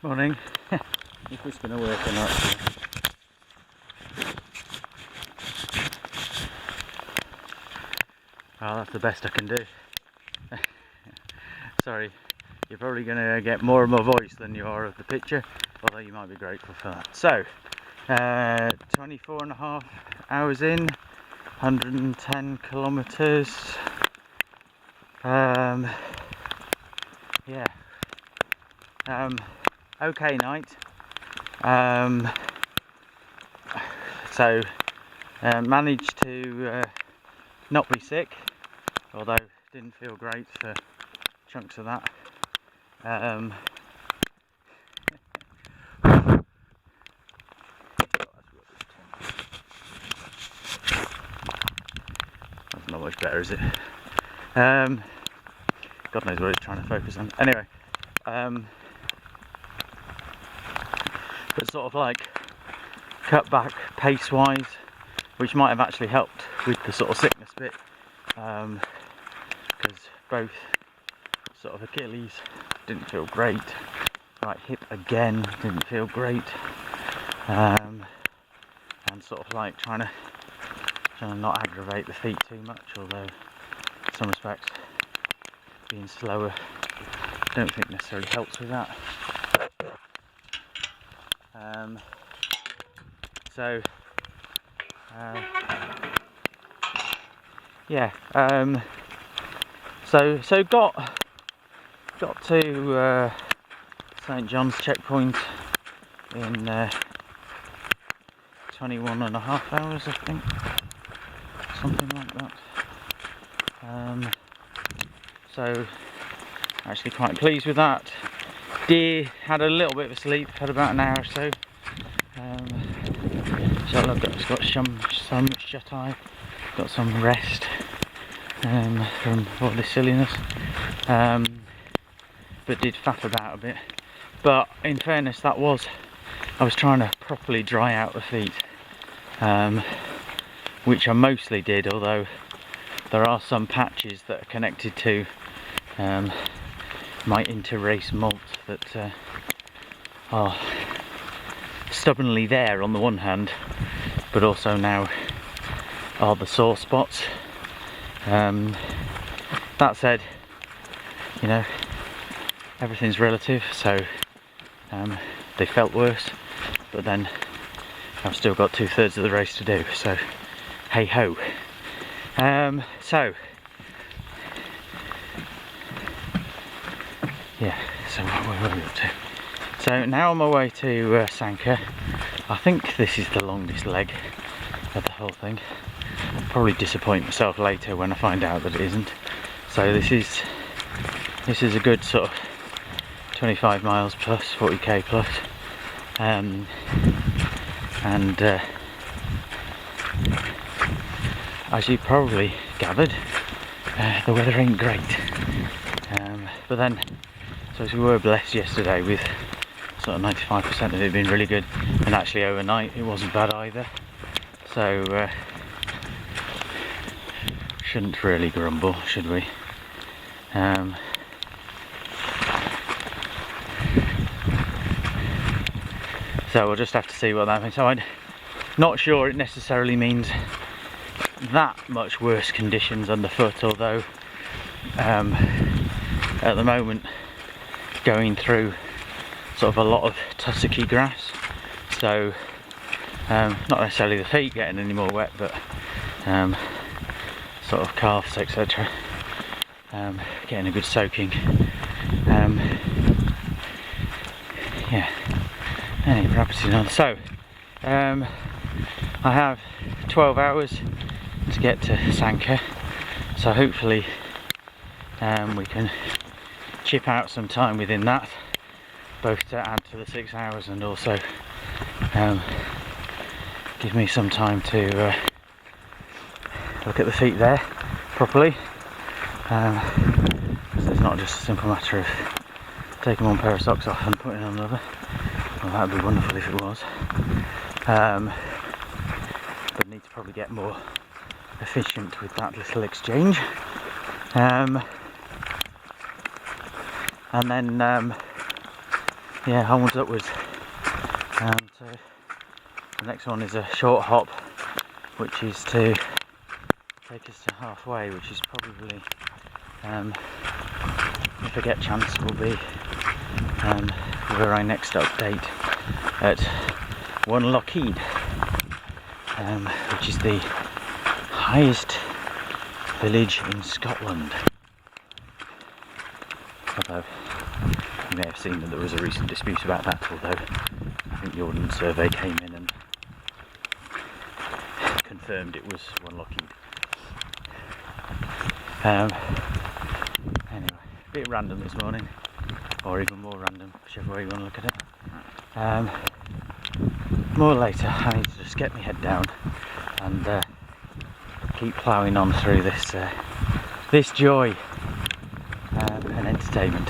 Morning. If it's going to work or not. Well, that's the best I can do. Sorry, you're probably going to get more of my voice than you are of the picture, although you might be grateful for that. So, 24.5 hours in, 110 kilometres. Yeah. Okay night. Managed to not be sick, although didn't feel great for chunks of that. That's not much better, is it? God knows what it's trying to focus on. Anyway, but sort of like cut back pace wise, which might have actually helped with the sort of sickness bit, because both sort of Achilles didn't feel great, right hip again didn't feel great, and sort of like trying to not aggravate the feet too much, although in some respects being slower I don't think necessarily helps with that. So got to St John's checkpoint in 21.5 hours, I think, something like that. So actually quite pleased with that. Deer had a little bit of a sleep, had about an hour or so. So it's got some shut eye, got some rest from all this silliness, but did faff about a bit. But in fairness, I was trying to properly dry out the feet, which I mostly did, although there are some patches that are connected to my inter-race molt that are stubbornly there on the one hand, but also now are the sore spots. That said, you know, everything's relative, so they felt worse, but then I've still got 2/3 of the race to do, so hey ho. So where are we up to? So now on my way to Sanka. I think this is the longest leg of the whole thing. I'll probably disappoint myself later when I find out that it isn't. So this is a good sort of 25 miles plus, 40k plus, and as you probably gathered, the weather ain't great. But then, so we were blessed yesterday with sort of 95% of it being really good, and actually overnight it wasn't bad either. So shouldn't really grumble, should we? So we'll just have to see what that means. So I'm not sure it necessarily means that much worse conditions underfoot, although at the moment going through sort of a lot of tussocky grass, so not necessarily the feet getting any more wet, but sort of calves, etc. Getting a good soaking. Yeah. Anyway, rapidly on. So I have 12 hours to get to Sanka, so hopefully we can chip out some time within that, both to add to the 6 hours and also give me some time to look at the feet there properly, because it's not just a simple matter of taking one pair of socks off and putting on another. Well, that would be wonderful if it was, but need to probably get more efficient with that little exchange, and then yeah, onwards, upwards. So the next one is a short hop, which is to take us to halfway, which is probably, if I get chance, will be where I next update at One Lockheed, which is the highest village in Scotland. Although you may have seen that there was a recent dispute about that, although I think the Ordnance Survey came in and confirmed it was One Lockheed. Anyway, a bit random this morning, or even more random, whichever way you want to look at it. More later. I need to just get my head down and keep ploughing on through this joy and entertainment.